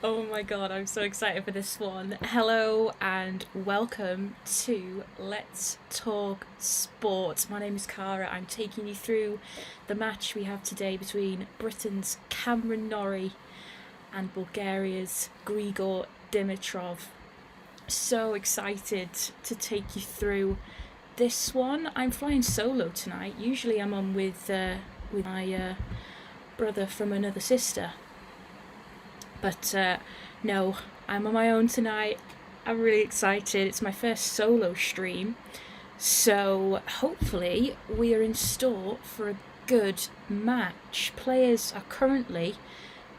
Oh my god, I'm so excited for this one. Hello and welcome to Let's Talk Sport. My name is Kara. I'm taking you through the match we have today between Britain's Cameron Norrie and Bulgaria's Grigor Dimitrov. So excited to take you through this one. I'm flying solo tonight. Usually I'm on with my brother from another sister. But no, I'm on my own tonight. I'm really excited. It's my first solo stream. So hopefully we are in store for a good match. Players are currently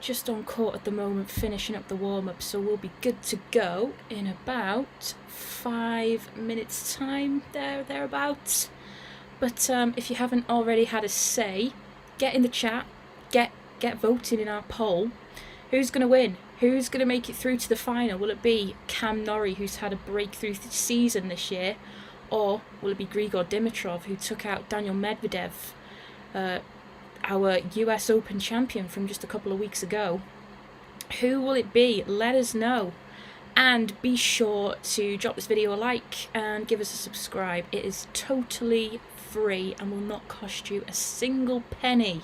just on court at the moment, finishing up the warm-up, so we'll be good to go in about 5 minutes time, thereabouts. But if you haven't already had a say, get in the chat, get voting in our poll. Who's going to win? Who's going to make it through to the final? Will it be Cam Norrie, who's had a breakthrough season this year? Or will it be Grigor Dimitrov, who took out Daniel Medvedev, our US Open champion from just a couple of weeks ago? Who will it be? Let us know. And be sure to drop this video a like and give us a subscribe. It is totally free and will not cost you a single penny.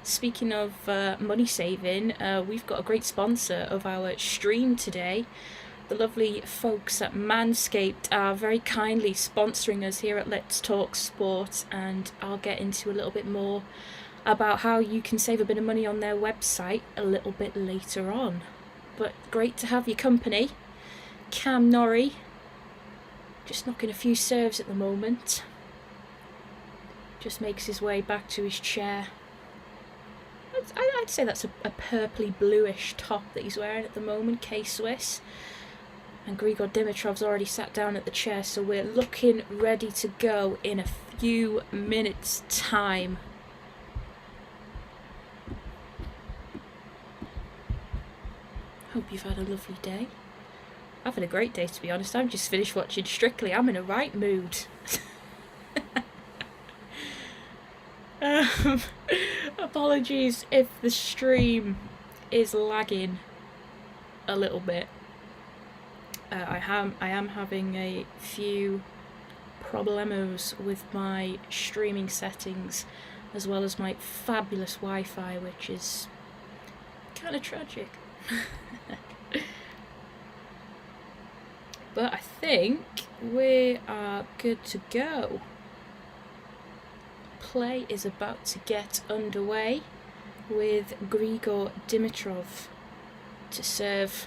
Speaking of money saving, we've got a great sponsor of our stream today. The lovely folks at Manscaped are very kindly sponsoring us here at Let's Talk Sport, and I'll get into a little bit more about how you can save a bit of money on their website a little bit later on. But great to have your company. Cam Norrie, just knocking a few serves at the moment. Just makes his way back to his chair. I'd say that's a purpley bluish top that he's wearing at the moment, K-Swiss. And Grigor Dimitrov's already sat down at the chair, so we're looking ready to go in a few minutes' time. Hope you've had a lovely day. I've had a great day, to be honest. I've just finished watching Strictly. I'm in a right mood. Apologies if the stream is lagging a little bit. I am having a few problemos with my streaming settings, as well as my fabulous Wi-Fi, which is kind of tragic. But I think we are good to go. Play is about to get underway with Grigor Dimitrov to serve.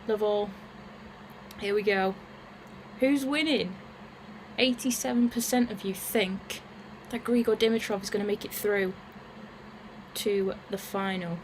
Love all. Here we go. Who's winning? 87% of you think that Grigor Dimitrov is going to make it through to the final.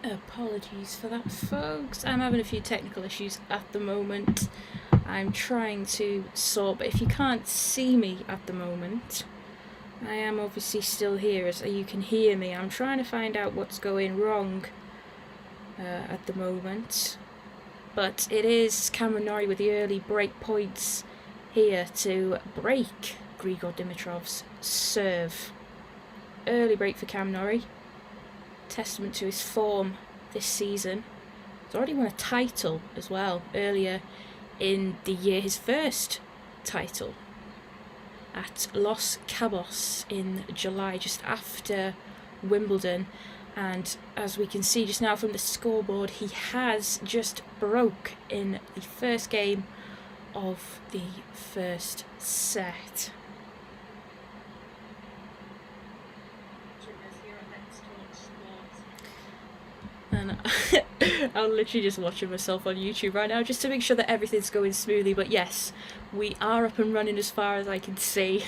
Apologies for that, folks. I'm having a few technical issues at the moment. I'm trying to sort, but if you can't see me at the moment, I am obviously still here, as you can hear me. I'm trying to find out what's going wrong at the moment. But it is Cameron Norrie with the early break points here to break Grigor Dimitrov's serve. Early break for Cam Norrie. Testament to his form this season. He's already won a title as well earlier in the year, his first title at Los Cabos in July, just after Wimbledon. And as we can see just now from the scoreboard, he has just broke in the first game of the first set. And I'm literally just watching myself on YouTube right now just to make sure that everything's going smoothly. But yes, we are up and running as far as I can see,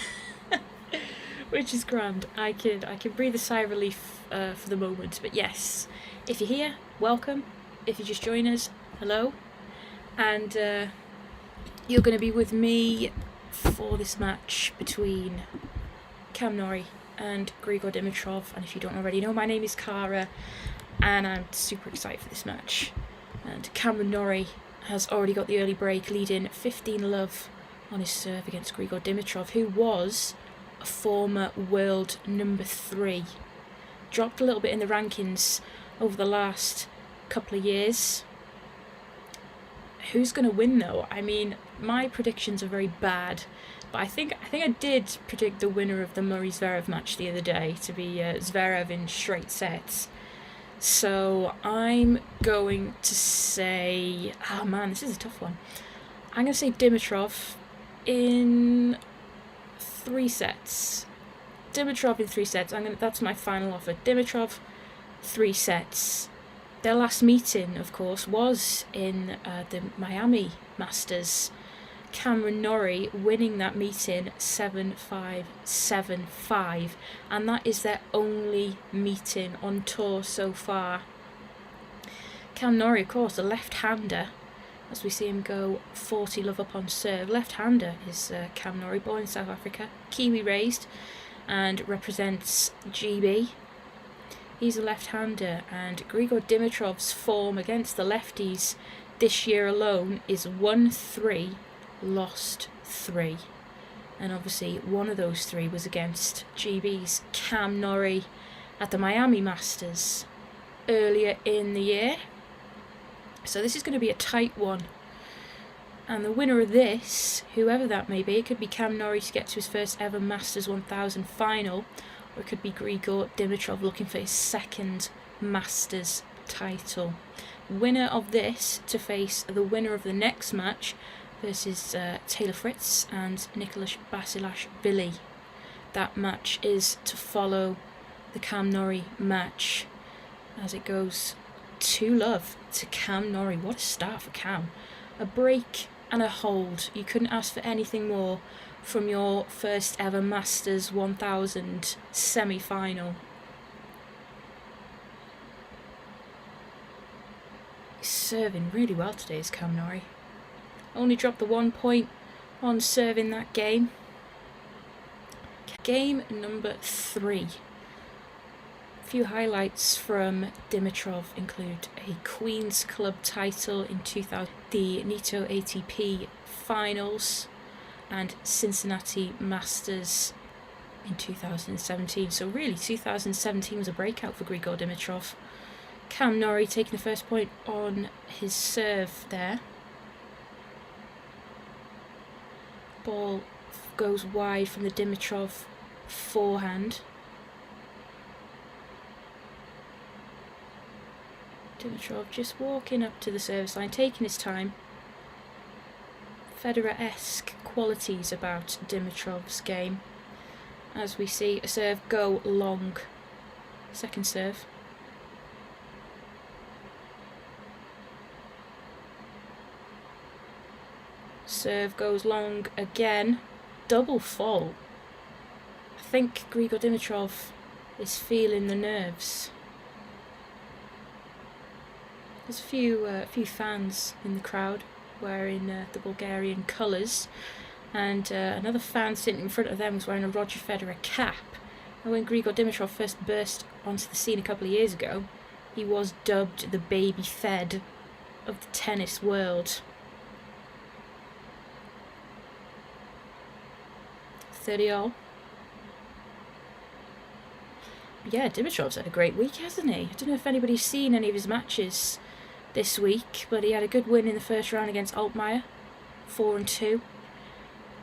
which is grand. I can breathe a sigh of relief for the moment. But yes, if you're here, welcome. If you just join us, hello. And you're going to be with me for this match between Cam Norrie and Grigor Dimitrov. And if you don't already know, my name is Kara, and I'm super excited for this match. And Cameron Norrie has already got the early break, leading 15-love on his serve against Grigor Dimitrov, who was a former world number 3. Dropped a little bit in the rankings over the last couple of years. Who's going to win though? I mean, my predictions are very bad, but I think I did predict the winner of the Murray-Zverev match the other day to be Zverev in straight sets. So I'm going to say, oh man, this is a tough one. I'm going to say Dimitrov in 3 sets. Dimitrov in 3 sets. That's my final offer. Dimitrov, 3 sets. Their last meeting, of course, was in the Miami Masters. Cameron Norrie winning that meeting 7-5, 7-5, and that is their only meeting on tour so far. Cam Norrie, of course, a left-hander, as we see him go 40-love up on serve. Left-hander is Cam Norrie, born in South Africa, Kiwi raised, and represents GB. He's a left-hander, and Grigor Dimitrov's form against the lefties this year alone is 1-3, lost 3. And obviously one of those 3 was against GB's Cam Norrie at the Miami Masters earlier in the year. So this is going to be a tight one. And the winner of this, whoever that may be, it could be Cam Norrie to get to his first ever Masters 1000 final, or it could be Grigor Dimitrov looking for his second Masters title. Winner of this to face the winner of the next match versus Taylor Fritz and Nicholas Basilashvili. That match is to follow the Cam Norrie match, as it goes 2-love to Cam Norrie. What a start for Cam. A break and a hold. You couldn't ask for anything more from your first ever Masters 1000 semi-final. He's serving really well today, is Cam Norrie. Only dropped the 1 point on serve in that game. Game number 3. A few highlights from Dimitrov include a Queen's Club title in 2000, the Nito ATP Finals, and Cincinnati Masters in 2017. So really 2017 was a breakout for Grigor Dimitrov. Cam Norrie taking the first point on his serve there. Ball goes wide from the Dimitrov forehand. Dimitrov just walking up to the service line, taking his time. Federer-esque qualities about Dimitrov's game, as we see a serve go long. Second serve. Serve goes long again. Double fault. I think Grigor Dimitrov is feeling the nerves. There's a few fans in the crowd wearing the Bulgarian colours, and another fan sitting in front of them was wearing a Roger Federer cap. And when Grigor Dimitrov first burst onto the scene a couple of years ago, he was dubbed the baby Fed of the tennis world. 30-all. Yeah, Dimitrov's had a great week, hasn't he? I don't know if anybody's seen any of his matches this week, but he had a good win in the first round against Altmaier, 4-2.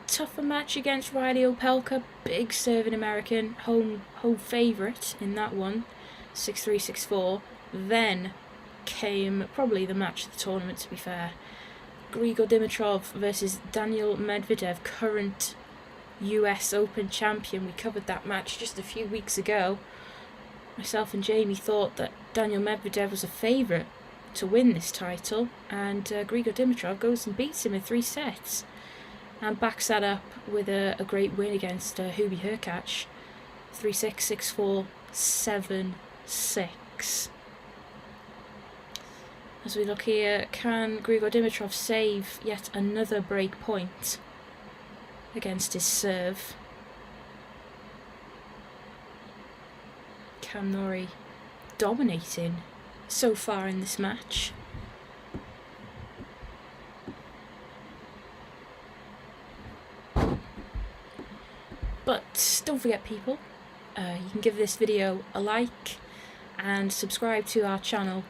Tougher match against Riley Opelka, big serving American, home favourite in that one, 6-3, 6-4. Then came probably the match of the tournament, to be fair. Grigor Dimitrov versus Daniil Medvedev, current US Open champion. We covered that match just a few weeks ago. Myself and Jamie thought that Daniil Medvedev was a favourite to win this title, and Grigor Dimitrov goes and beats him in 3 sets and backs that up with a great win against Hubie Hurkacz, 3-6, 6-4, 7-6. As we look here, can Grigor Dimitrov save yet another break point against his serve? Cam Norrie dominating so far in this match. But don't forget, people, you can give this video a like and subscribe to our channel.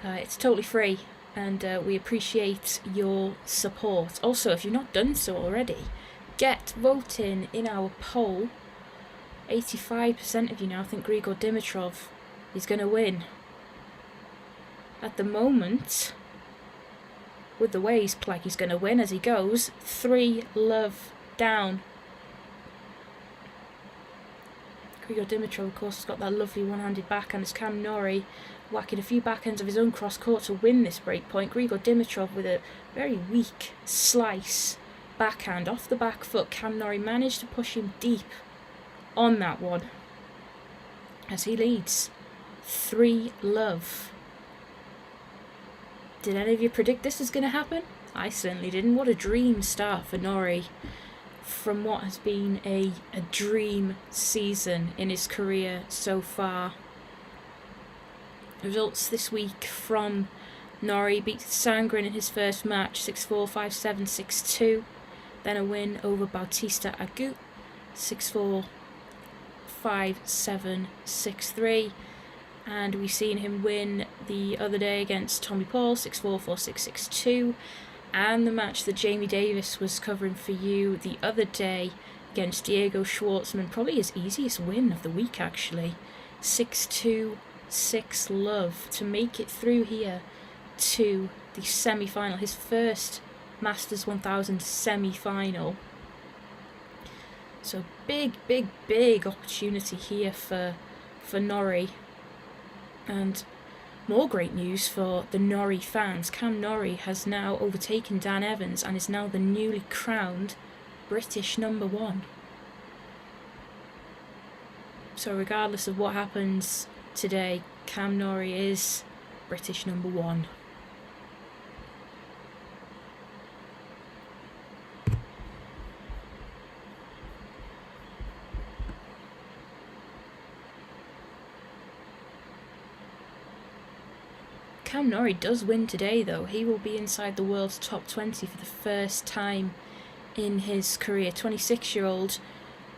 It's totally free, and we appreciate your support. Also, if you've not done so already, get voting in our poll. 85% of you now think Grigor Dimitrov is going to win. At the moment, with the way he's like he's going to win as he goes, 3-love down. Grigor Dimitrov, of course, has got that lovely one-handed backhand as Cam Norrie whacking a few backhands of his own cross-court to win this break point. Grigor Dimitrov with a very weak slice backhand off the back foot. Cam Norrie managed to push him deep on that one as he leads 3-love. Did any of you predict this was going to happen? I certainly didn't. What a dream start for Norrie from what has been a dream season in his career so far. Results this week from Norrie: beat Sangren in his first match, 6-4, 5-7, 6-2. Then a win over Bautista Agut, 6-4, 5-7, 6-3. And we've seen him win the other day against Tommy Paul, 6-4, 4-6, 6-2. And the match that Jamie Davis was covering for you the other day against Diego Schwartzman, probably his easiest win of the week actually, 6-2, 6-love, to make it through here to the semi-final, his first Masters 1000 semi-final. So big opportunity here for Norrie. And more great news for the Norrie fans. Cam Norrie has now overtaken Dan Evans and is now the newly crowned British #1. So regardless of what happens today, Cam Norrie is British #1. Cam Norrie does win today though. He will be inside the world's top 20 for the first time in his career. 26-year-old,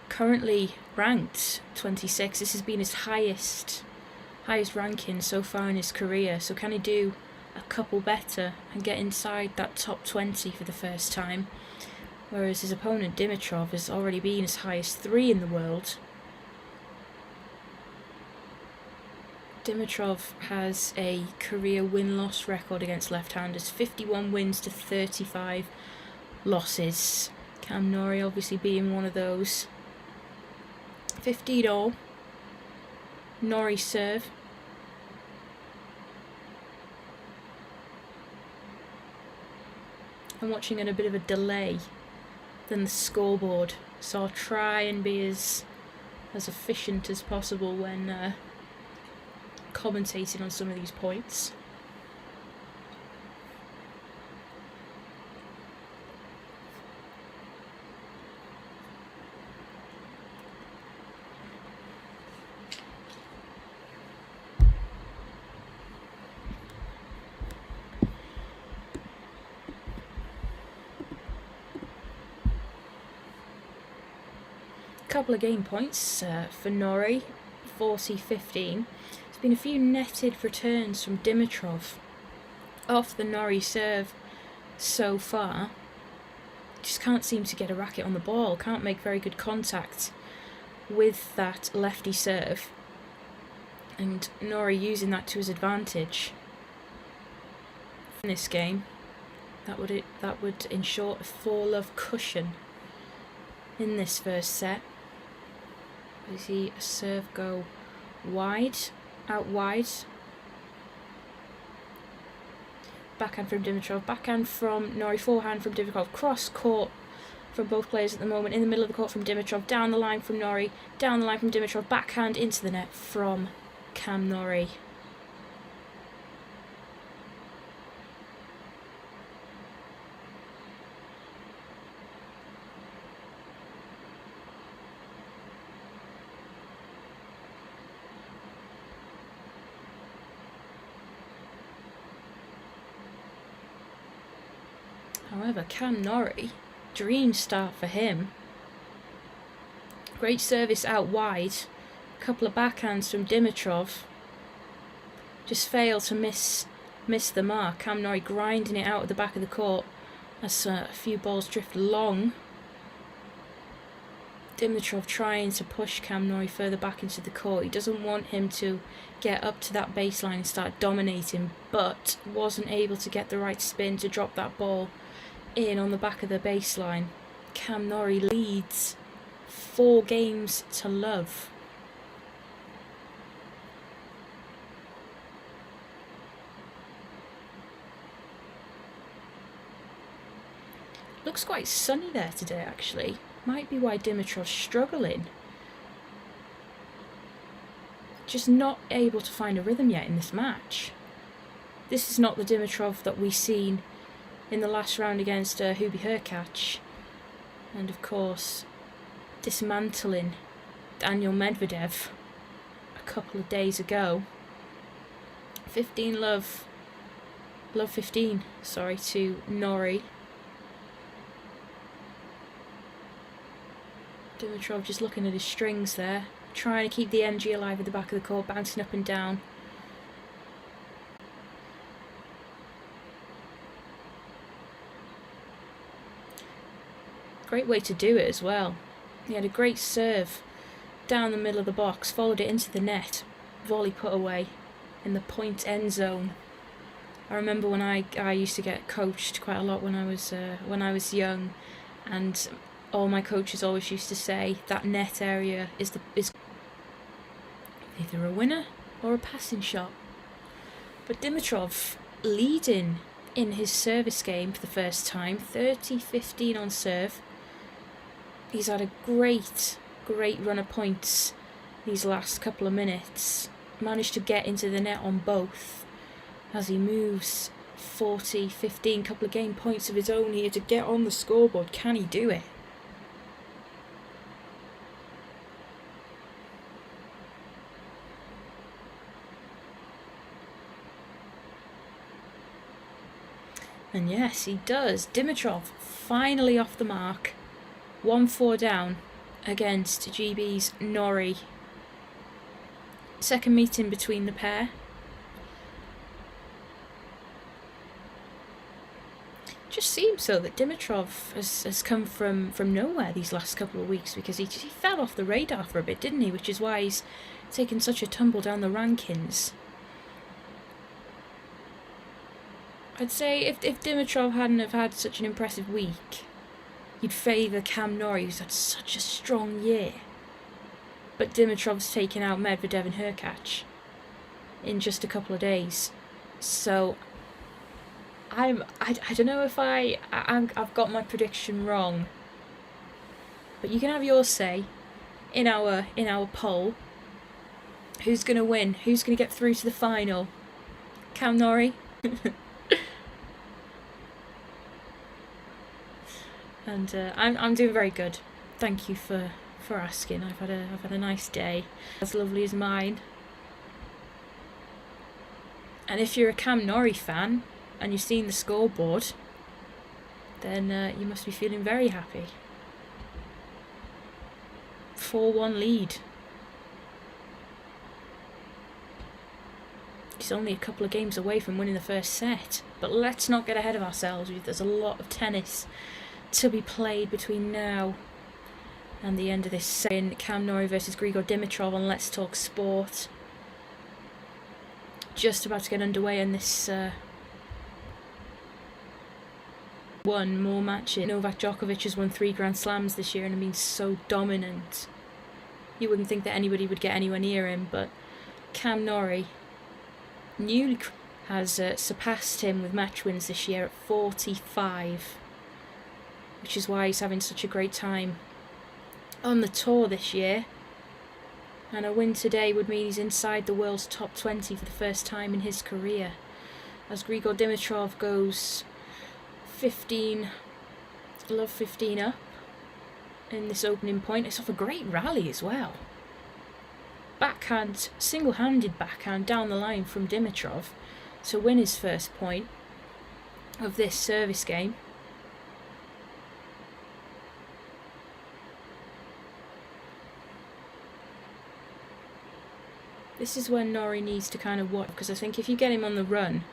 currently ranked 26. This has been his highest ranking so far in his career. So can he do a couple better and get inside that top 20 for the first time? Whereas his opponent Dimitrov has already been as high as 3 in the world. Dimitrov has a career win-loss record against left-handers, 51 wins to 35 losses. Cam Norrie obviously being one of those. 15-all. Norrie serve. I'm watching at a bit of a delay than the scoreboard, so I'll try and be as efficient as possible when commentating on some of these points. couple of game points for Norrie, 40-15. There's been a few netted returns from Dimitrov off the Norrie serve so far. Just can't seem to get a racket on the ball, can't make very good contact with that lefty serve, and Norrie using that to his advantage in this game. That would ensure a 4-love cushion in this first set. We see a serve go wide, out wide. Backhand from Dimitrov, backhand from Norrie, forehand from Dimitrov, cross court from both players at the moment, in the middle of the court from Dimitrov, down the line from Norrie, down the line from Dimitrov, backhand into the net from Cam Norrie. However, Cam Norrie, dream start for him. Great service out wide. A couple of backhands from Dimitrov. Just failed to miss the mark. Cam Norrie grinding it out at the back of the court as a few balls drift long. Dimitrov trying to push Cam Norrie further back into the court. He doesn't want him to get up to that baseline and start dominating, but wasn't able to get the right spin to drop that ball in on the back of the baseline. Cam Norrie leads 4 games to love. Looks quite sunny there today, actually. Might be why Dimitrov's struggling. Just not able to find a rhythm yet in this match. This is not the Dimitrov that we've seen in the last round against Hubie Hurkacz, and of course dismantling Daniel Medvedev a couple of days ago. 15 love 15, sorry, to Norrie. Dimitrov just looking at his strings there, trying to keep the energy alive at the back of the court, bouncing up and down. Great way to do it as well. He had a great serve down the middle of the box, followed it into the net, volley put away in the point end zone. I remember when I used to get coached quite a lot when I was young, and all my coaches always used to say that net area is either a winner or a passing shot. But Dimitrov leading in his service game for the first time, 30-15 on serve. He's had a great run of points these last couple of minutes. Managed to get into the net on both as he moves 40-15, couple of game points of his own here to get on the scoreboard. Can he do it? And yes, he does. Dimitrov finally off the mark. 1-4 down against GB's Norrie. Second meeting between the pair. Just seems so that Dimitrov has come from nowhere these last couple of weeks, because he fell off the radar for a bit, didn't he? Which is why he's taken such a tumble down the rankings. I'd say if Dimitrov hadn't have had such an impressive week, you'd favour Cam Norrie, who's had such a strong year. But Dimitrov's taken out Medvedev and Hurkacz in just a couple of days. So I don't know if I've got my prediction wrong. But you can have your say in our poll. Who's going to win? Who's going to get through to the final? Cam Norrie? And I'm doing very good. Thank you for asking. I've had a nice day, as lovely as mine. And if you're a Cam Norrie fan and you've seen the scoreboard, then you must be feeling very happy. 4-1 lead. He's only a couple of games away from winning the first set. But let's not get ahead of ourselves. There's a lot of tennis to be played between now and the end of this set. Cam Norrie versus Grigor Dimitrov on Let's Talk Sport. Just about to get underway in this won more matches. Novak Djokovic has won 3 Grand Slams this year and been so dominant. You wouldn't think that anybody would get anywhere near him, but Cam Norrie newly has surpassed him with match wins this year at 45, which is why he's having such a great time on the tour this year. And a win today would mean he's inside the world's top 20 for the first time in his career, as Grigor Dimitrov goes 15 up in this opening point. It's off a great rally as well. Backhand, single-handed backhand down the line from Dimitrov to win his first point of this service game. This is when Norrie needs to kind of watch, because I think if you get him on the run,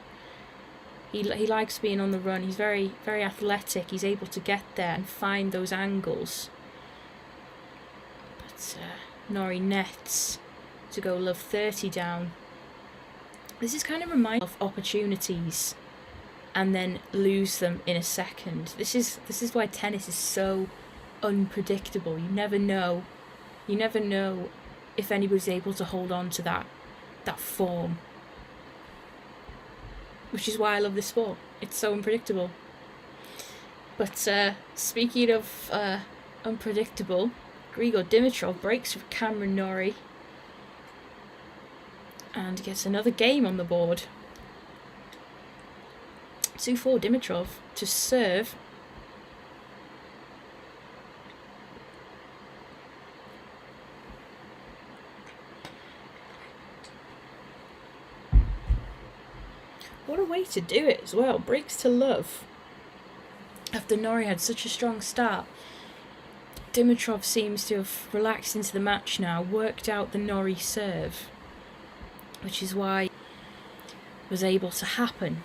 he likes being on the run. He's very, very athletic. He's able to get there and find those angles. But Norrie nets to go love 30 down. This is kind of remind of opportunities and then lose them in a second. This is why tennis is so unpredictable. You never know if anybody's able to hold on to that form. Which is why I love this sport. It's so unpredictable. But speaking of unpredictable, Grigor Dimitrov breaks with Cameron Norrie and gets another game on the board. 2-4 Dimitrov to serve. What a way to do it as well. Breaks to love. After Norrie had such a strong start, Dimitrov seems to have relaxed into the match now, worked out the Norrie serve, which is why it was able to happen.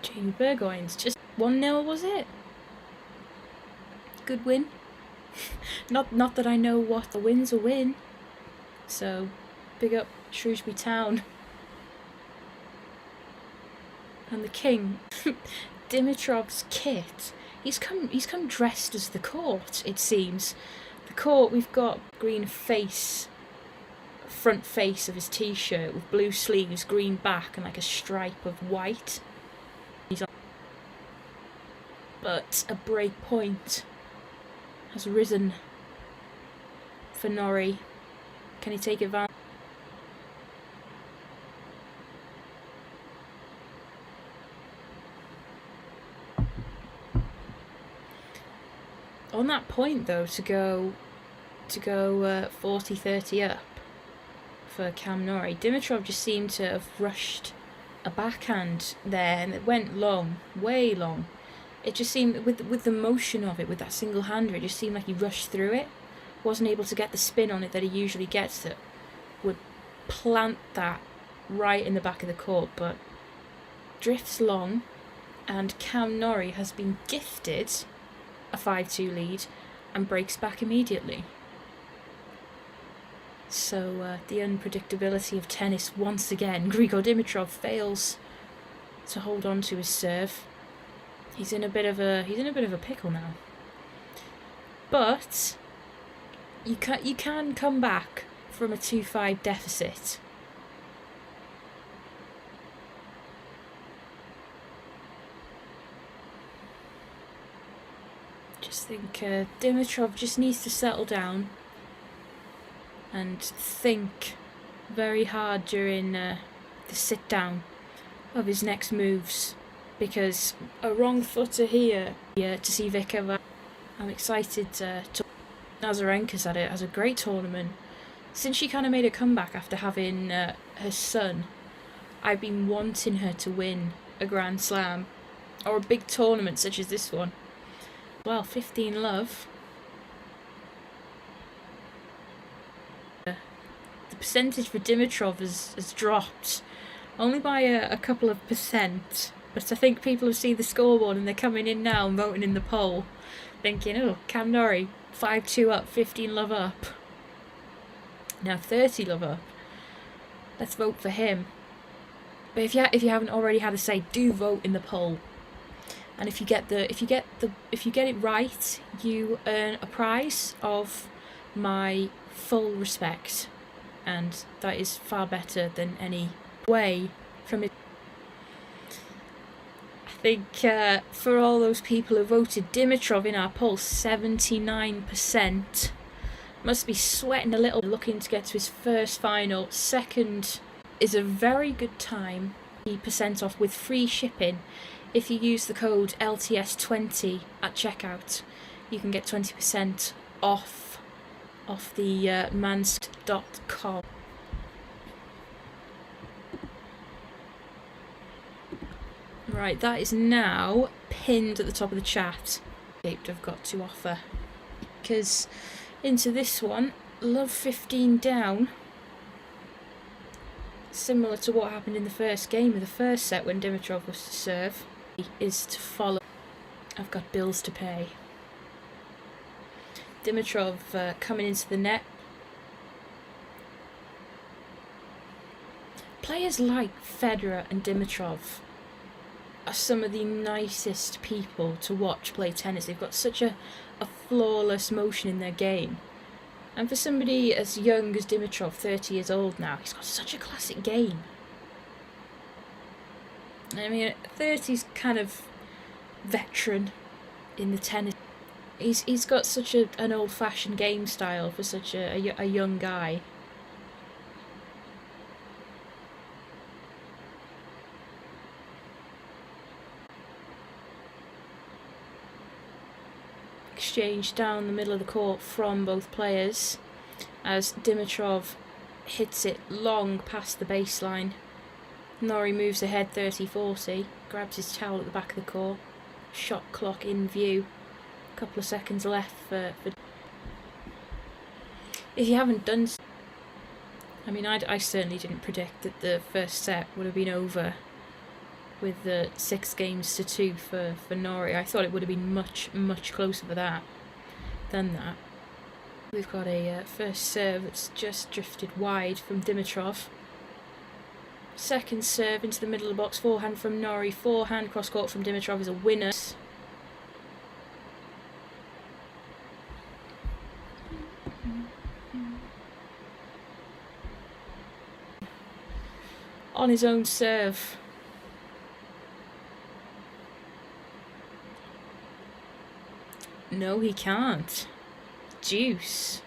Jamie Burgoyne's just 1-0, was it? Good win. Not that I know what a win's a win. So, big up Shrewsbury Town. And the king, Dimitrov's kit. He's come dressed as the court, it seems. The court, we've got green face, front face of his t-shirt with blue sleeves, green back, and like a stripe of white. But a break point has risen for Norrie. Can he take advantage? On that point though, to go 40-30 up for Cam Norrie, Dimitrov just seemed to have rushed a backhand there, and it went long, way long. It just seemed, with the motion of it, with that single hander, it just seemed like he rushed through it. Wasn't able to get the spin on it that he usually gets, that would plant that right in the back of the court, but drifts long, and Cam Norrie has been gifted a 5-2 lead and breaks back immediately. So the unpredictability of tennis once again. Grigor Dimitrov fails to hold on to his serve. He's in a bit of a pickle now. But you can come back from a 2-5 deficit. Just think Dimitrov just needs to settle down and think very hard during the sit down of his next moves. Because a wrong footer here to see Vic. I'm excited to Azarenka's has a great tournament. Since she kind of made a comeback after having her son, I've been wanting her to win a Grand Slam or a big tournament such as this one. Well, 15 love. The percentage for Dimitrov has dropped only by a couple of percent, but I think people have seen the scoreboard and they're coming in now and voting in the poll, thinking, oh, Cam Norrie, 5-2 up, 15 love up. Now 30 love up. Let's vote for him. But if you haven't already had a say, do vote in the poll. And if you get it right, you earn a prize of my full respect, and that is far better than any way from it. I think for all those people who voted Dimitrov in our poll, 79% must be sweating a little, looking to get to his first final. Second is a very good time. 20% off with free shipping. If you use the code LTS20 at checkout, you can get 20% off the manscaped.com. Right, that is now pinned at the top of the chat. I've got to offer. Because into this one, love 15 down. Similar to what happened in the first game of the first set when Dimitrov was to serve, is to follow. I've got bills to pay. Dimitrov coming into the net. Players like Federer and Dimitrov are some of the nicest people to watch play tennis. They've got such a flawless motion in their game. And for somebody as young as Dimitrov, 30 years old now, he's got such a classic game. I mean, 30's kind of veteran in the tennis. He's got such an old-fashioned game style for such a young guy. Exchange down the middle of the court from both players as Dimitrov hits it long past the baseline. Norrie moves ahead 30-40, grabs his towel at the back of the court. Shot clock in view. A couple of seconds left for if you haven't done so. I mean, I certainly didn't predict that the first set would have been over with the 6-2 for Norrie. I thought it would have been much closer for that than that. We've got a first serve that's just drifted wide from Dimitrov. Second serve into the middle of the box, forehand from Norrie, forehand cross court from Dimitrov is a winner. On his own serve. No, he can't. Deuce.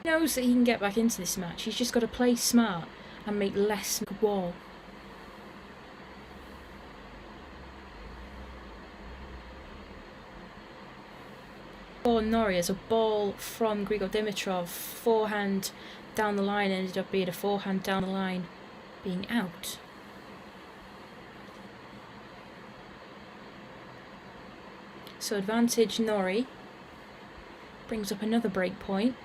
He knows that he can get back into this match. He's just got to play smart and make less wall. For Norrie, as a ball from Grigor Dimitrov, forehand down the line, ended up being a forehand down the line, being out. So advantage Norrie. Brings up another break point.